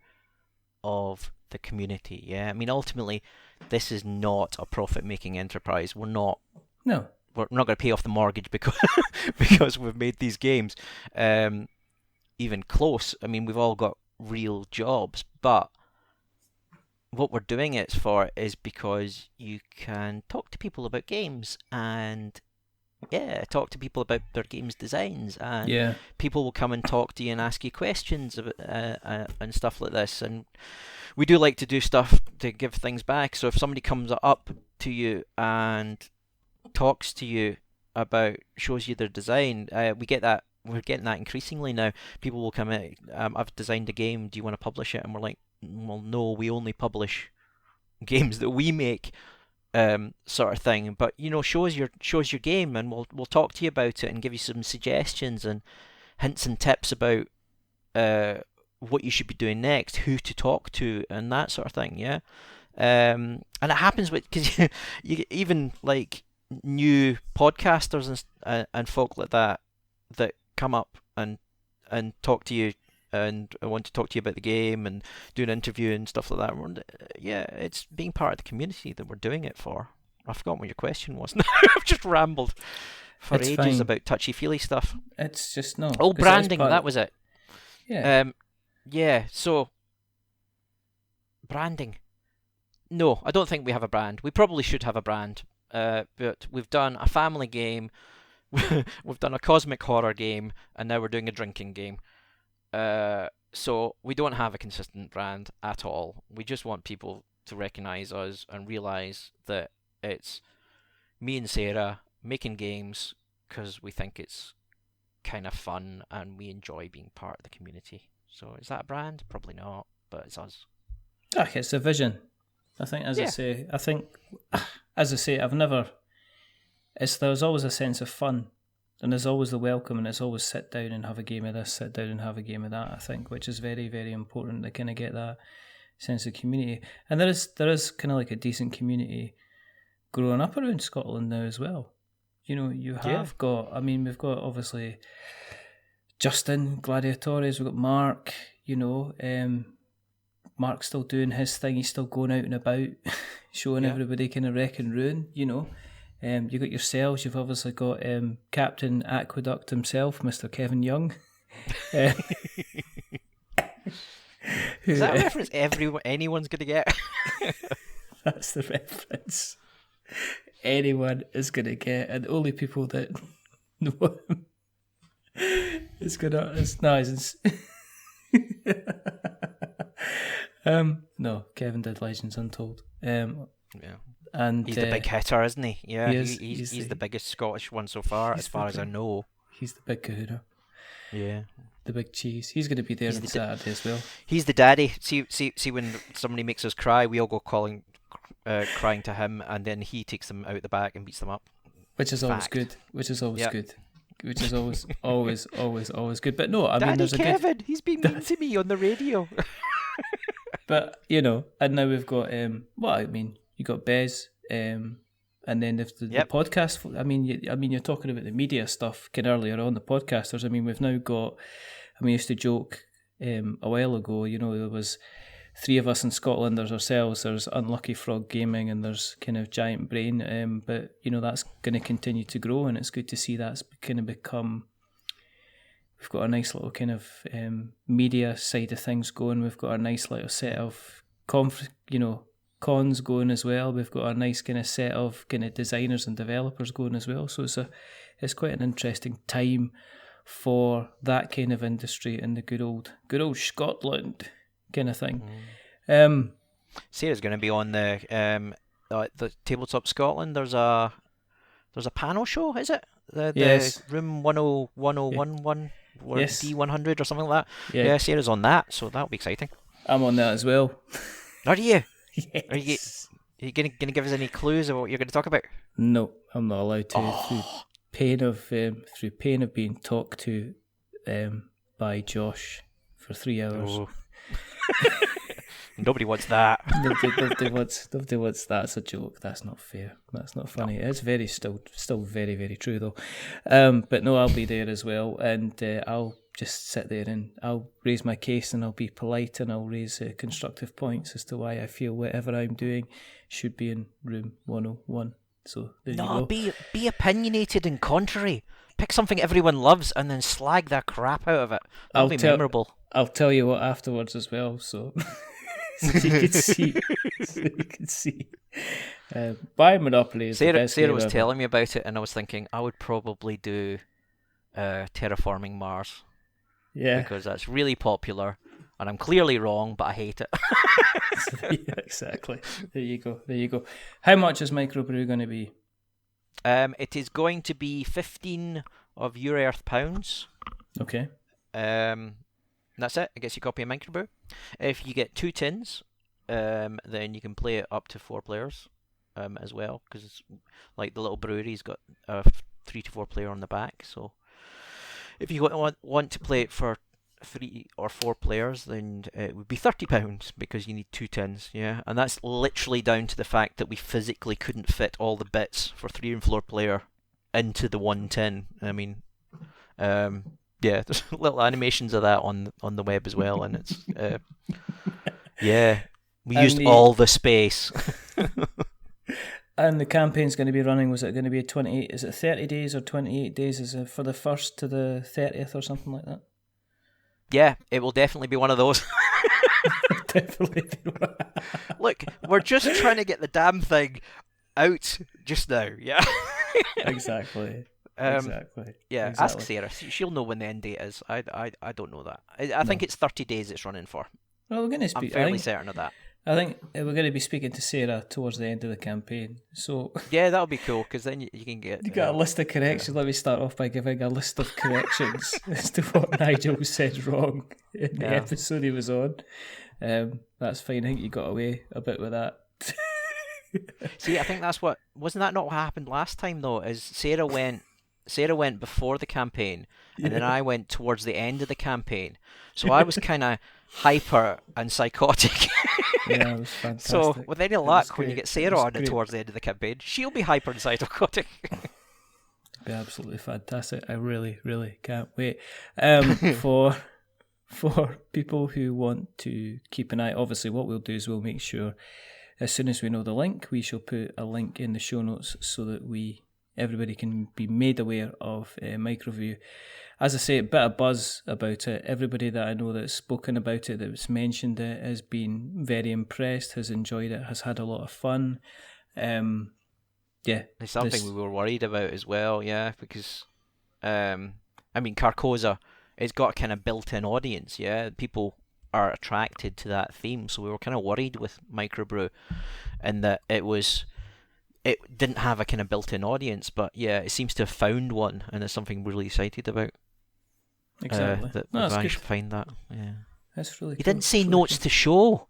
of the community. Yeah, I mean, ultimately, this is not a profit-making enterprise. We're not going to pay off the mortgage because we've made these games. Even close. I mean, we've all got real jobs, but what we're doing it for is because you can talk to people about games and talk to people about their games designs, and people will come and talk to you and ask you questions about, and stuff like this. And we do like to do stuff to give things back. So if somebody comes up to you and talks to you about, shows you their design, we get that. We're getting that increasingly now. People will come in, I've designed a game, do you want to publish it? And we're like, well, no, we only publish games that we make, sort of thing. But, you know, show us your game and we'll talk to you about it and give you some suggestions and hints and tips about what you should be doing next, who to talk to, and that sort of thing, yeah? And it happens because you even, like, new podcasters and folk like that come up and talk to you and want to talk to you about the game and do an interview and stuff like that. Yeah, it's being part of the community that we're doing it for. I've forgotten what your question was now. I've just rambled for ages about touchy-feely stuff. It's just no. Oh, branding, that was it. Yeah. So, branding. No, I don't think we have a brand. We probably should have a brand. But we've done a family game, we've done a cosmic horror game, and now we're doing a drinking game. So we don't have a consistent brand at all. We just want people to recognise us and realise that it's me and Sarah making games because we think it's kind of fun and we enjoy being part of the community. So is that a brand? Probably not, but it's us. It's a vision. I think, as I say, there's always a sense of fun, and there's always the welcome, and it's always sit down and have a game of this, sit down and have a game of that, I think, which is very, very important to kind of get that sense of community. And there is kind of like a decent community growing up around Scotland now as well. You know, you have got, I mean, we've got obviously Justin, Gladiatores, we've got Mark, you know, Mark's still doing his thing. He's still going out and about, showing everybody kind of wreck and ruin, you know. You got yourselves. You've obviously got Captain Aqueduct himself, Mr. Kevin Young. Is that a reference anyone's going to get? That's the reference anyone is going to get, and only people that know him is going to... It's nice. No, Kevin did Legends Untold. And he's the big hitter, isn't he? Yeah, he's the biggest Scottish one so far, as far as I know. He's the big kahuna. Yeah. The big cheese. He's going to be there on Saturday as well. He's the daddy. See, when somebody makes us cry, we all go crying to him, and then he takes them out the back and beats them up. Which is always good. Which is always good. Which is always good. But no, I mean, there's Kevin, he's been mean to me on the radio. But and now we've got you got Bez, and then if the podcast. I mean, you're talking about the media stuff kind of earlier on, the podcasters. I mean, we've now got. I mean, I used to joke a while ago. There was 3 of us in Scotland. There's ourselves. There's Unlucky Frog Gaming, and there's kind of Giant Brain. But that's going to continue to grow, and it's good to see that's kind of become. We've got a nice little kind of media side of things going. We've got a nice little set of cons going as well. We've got a nice kind of set of kind of designers and developers going as well. So it's quite an interesting time for that kind of industry in the good old Scotland kind of thing. Sarah's going to be on the Tabletop Scotland. There's a panel show, is it? The room 1011 or D100 or something like that. Yeah, Sarah's on that, so that'll be exciting. I'm on that as well. Are you? Yes. Are you going to give us any clues of what you're going to talk about? No, I'm not allowed to. Through pain of being talked to by Josh for 3 hours. Oh. Nobody wants that. Nobody wants that. It's a joke. That's not fair. That's not funny. No. It's still very, very true though. But no, I'll be there as well, and I'll just sit there and I'll raise my case and I'll be polite and I'll raise constructive points as to why I feel whatever I'm doing should be in room 101. So there you go. Be opinionated and contrary. Pick something everyone loves and then slag the crap out of it. That'll be memorable. I'll tell you what afterwards as well. So. So you can see. Buy Monopoly is the best Sarah game was ever. telling me about it, and I was thinking I would probably do Terraforming Mars. Yeah. Because that's really popular, and I'm clearly wrong, but I hate it. Yeah, exactly. There you go. How much is Microbrew going to be? It is going to be 15 of your Earth pounds. Okay. That's it. It gets you a copy of Microbrew. If you get 2 tins, then you can play it up to 4 players as well, because like the little brewery's got a 3 to 4 player on the back. So if you want to play it for 3 or 4 players, then it would be £30 because you need 2 tins. Yeah, and that's literally down to the fact that we physically couldn't fit all the bits for 3 and 4 player into the 1 tin. I mean, yeah, there's little animations of that on the web as well, and it's we used all the space. And the campaign's going to be running. Was it going to be 28? Is it 30 days or 28 days? Is it for the 1st to the 30th or something like that? Yeah, it will definitely be one of those. Definitely be one. Look, we're just trying to get the damn thing out just now. Yeah. Exactly. Exactly. Yeah, exactly. Ask Sarah. She'll know when the end date is. I don't know that. I think it's 30 days it's running for. Well, we're going to I'm fairly certain of that. I think we're going to be speaking to Sarah towards the end of the campaign. So yeah, that'll be cool because then you can get. You got a list of corrections. Let me start off by giving a list of corrections as to what Nigel said wrong in the episode he was on. That's fine. I think you got away a bit with that. See, I think wasn't that not what happened last time though? Is Sarah went before the campaign, and then I went towards the end of the campaign. So I was kind of hyper and psychotic. Yeah, it was fantastic. So with any luck, when you get Sarah on towards the end of the campaign, she'll be hyper and psychotic. It'll be absolutely fantastic. I really, really can't wait. For people who want to keep an eye, obviously what we'll do is we'll make sure as soon as we know the link, we shall put a link in the show notes so that everybody can be made aware of Microbrew. As I say, a bit of buzz about it. Everybody that I know that's spoken about it, that's mentioned it, has been very impressed, has enjoyed it, has had a lot of fun. Yeah. It's something we were worried about as well, yeah, because, Carcosa, it's got a kind of built-in audience, yeah. People are attracted to that theme, so we were kind of worried with Microbrew and that it was it didn't have a kind of built-in audience, but yeah, it seems to have found one, and it's something we're really excited about. Exactly. That No, we've that's managed good. to find that. Yeah. That's really You cool. didn't say That's notes really to show.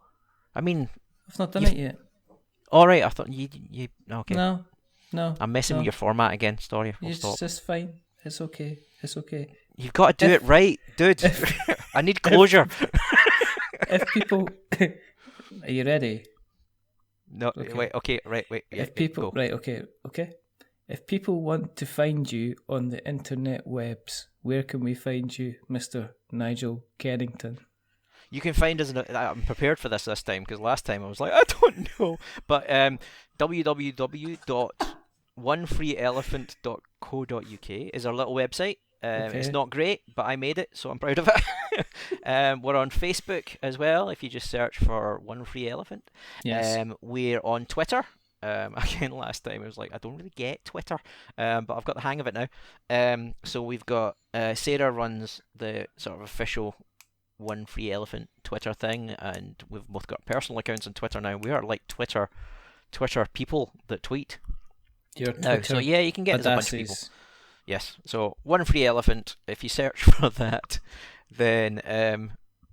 I mean, cool. I've not done it yet. all right. I thought you. Okay. No. I'm messing with your format again. Sorry. I'll It's stop. just fine. It's okay. It's okay. You've got to do it right, dude. I need closure. If people, are you ready? No, Okay. wait. Okay, right. Wait. Yeah, If people, go. right, okay. If people want to find you on the internet webs, where can we find you, Mr. Nigel Kennington? You can find us. I'm prepared for this time because last time I was like, I don't know. But www.onefreeelephant.co.uk is our little website. Okay. It's not great, but I made it, so I'm proud of it. We're on Facebook as well. If you just search for One Free Elephant. Yes. We're on Twitter. Again, last time I was like, I don't really get Twitter, but I've got the hang of it now. So we've got Sarah runs the sort of official One Free Elephant Twitter thing, and we've both got personal accounts on Twitter now. We are like Twitter people that tweet. Your now, Twitter so yeah, you can get us a bunch of people. Yes, so One Free Elephant. If you search for that, then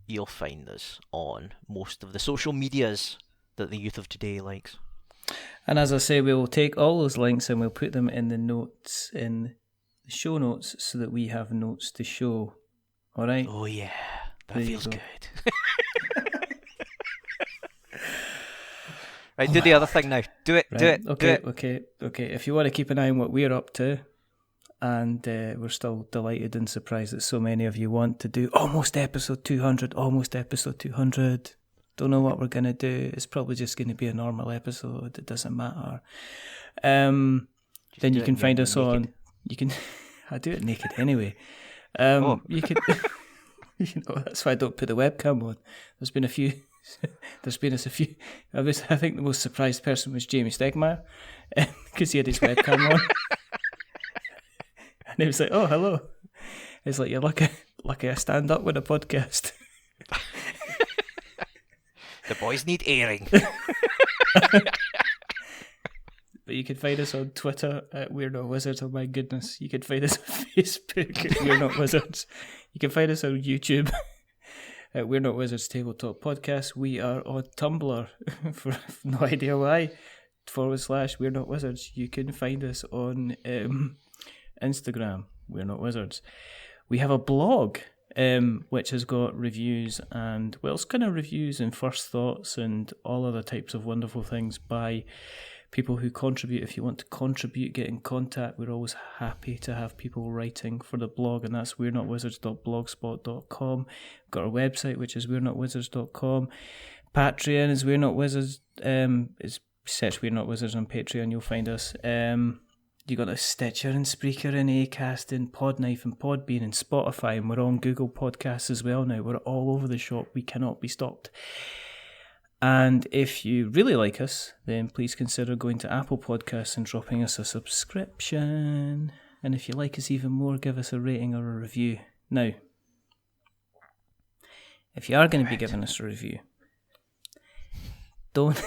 you'll find us on most of the social medias that the youth of today likes. And as I say, we will take all those links and we'll put them in the notes, in the show notes, so that we have notes to show. All right? Oh yeah, that There feels you go. good. Right, do the other thing now. Do it, Right. do it, Okay, do it. okay. If you want to keep an eye on what we're up to, and we're still delighted and surprised that so many of you want to do almost episode 200, Don't know what we're going to do. It's probably just going to be a normal episode. It doesn't matter. Then you can find us on... You can... I do it naked anyway. You can... that's why I don't put the webcam on. There's been a few... There's been us a few... I think the most surprised person was Jamie Stegmaier, because he had his webcam on. And he was like, oh, hello. It's like, you're lucky I stand up with a podcast. The boys need airing. But you can find us on Twitter at We're Not Wizards. Oh my goodness. You can find us on Facebook at We're Not Wizards. You can find us on YouTube at We're Not Wizards Tabletop Podcast. We are on Tumblr for no idea why. / We're Not Wizards. You can find us on Instagram, We're Not Wizards. We have a blog which has got reviews and, well, it's kind of reviews and first thoughts and all other types of wonderful things by people who contribute. If you want to contribute, get in contact. We're always happy to have people writing for the blog, and that's we're not wizards.blogspot.com. We've got our website, which is we're not wizards.com. Patreon is We're Not Wizards. Search We're Not Wizards on Patreon, you'll find us. You got a Stitcher and Spreaker and Acast and Podknife and Podbean and Spotify, and we're on Google Podcasts as well now. We're all over the shop. We cannot be stopped. And if you really like us, then please consider going to Apple Podcasts and dropping us a subscription. And if you like us even more, give us a rating or a review. Now, if you are going to be giving us a review, don't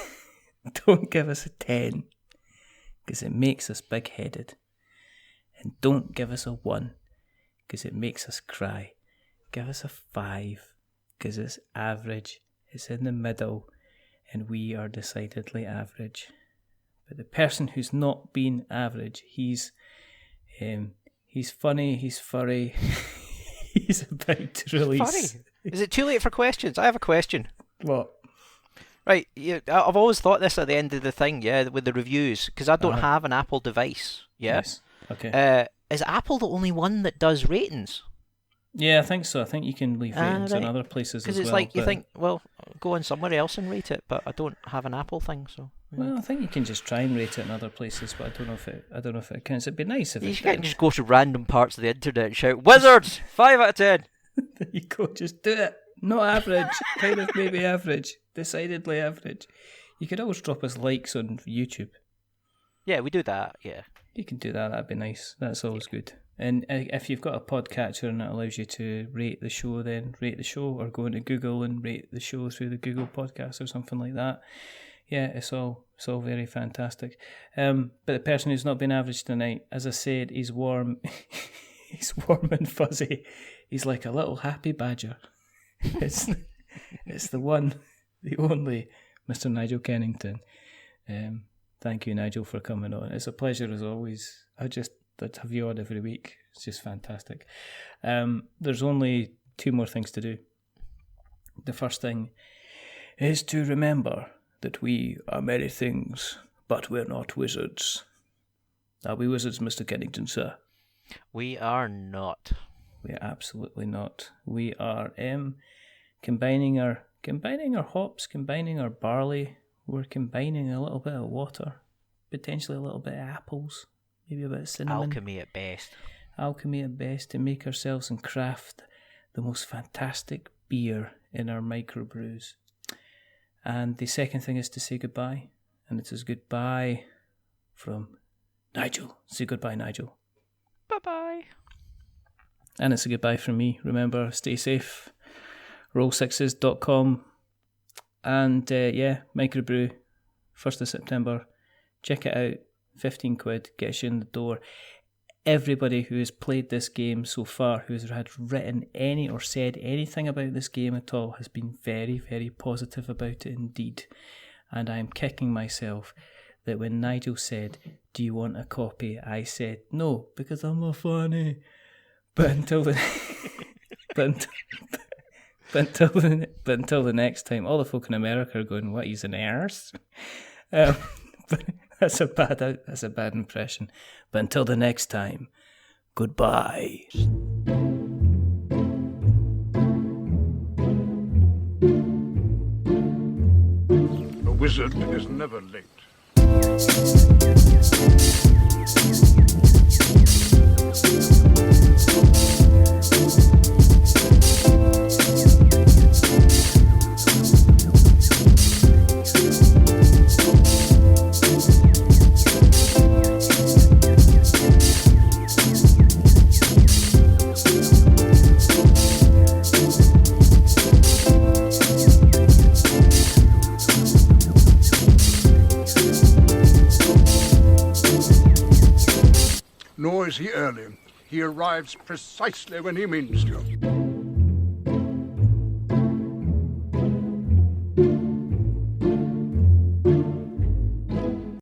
give us a 10, because it makes us big-headed. And don't give us a 1, because it makes us cry. Give us a 5, because it's average. It's in the middle, and we are decidedly average. But the person who's not been average, he's funny, he's furry, he's about to release... Funny? Is it too late for questions? I have a question. What? Right, I've always thought this at the end of the thing, yeah, with the reviews, because I don't have an Apple device, yeah? Yes, okay. Is Apple the only one that does ratings? Yeah, I think so. I think you can leave ratings in other places as well. Because it's like, you think, well, go on somewhere else and rate it, but I don't have an Apple thing, so... Yeah. Well, I think you can just try and rate it in other places, but I don't know if it counts. It'd be nice if you it can't just go to random parts of the internet and shout, Wizards! 5 out of 10! There you go, just do it. Not average, kind of maybe average, decidedly average. You could always drop us likes on YouTube. Yeah, we do that, yeah. You can do that, that'd be nice. That's always good. And if you've got a podcatcher and it allows you to rate the show, then rate the show, or go into Google and rate the show through the Google Podcast or something like that. yeah, it's all very fantastic. But the person who's not been average tonight, as I said, he's warm. He's warm and fuzzy. He's like a little happy badger. It's the one, the only Mr. Nigel Kennington. Thank you, Nigel, for coming on. It's a pleasure as always. I'd have you on every week. It's just fantastic. There's only 2 more things to do. The first thing is to remember that we are many things, but we're not wizards. Are we wizards, Mr. Kennington, sir? We are not. We are absolutely not. We are combining our hops, combining our barley. We're combining a little bit of water, potentially a little bit of apples, maybe a bit of cinnamon. Alchemy at best. Alchemy at best, to make ourselves and craft the most fantastic beer in our microbrews. And the second thing is to say goodbye, and it is goodbye from Nigel. Say goodbye, Nigel. Bye-bye. And it's a goodbye from me. Remember, stay safe. Roll6s.com. And Microbrew, 1st of September. Check it out. 15 quid. Gets you in the door. Everybody who has played this game so far, who has had written any or said anything about this game at all, has been very, very positive about it indeed. And I am kicking myself that when Nigel said, "Do you want a copy?" I said no, because I'm not funny. But until the until the next time, all the folk in America are going, "What, he's an arse?" But that's a bad impression. But until the next time, goodbye. A wizard is never late. Nor is he early. He arrives precisely when he means to.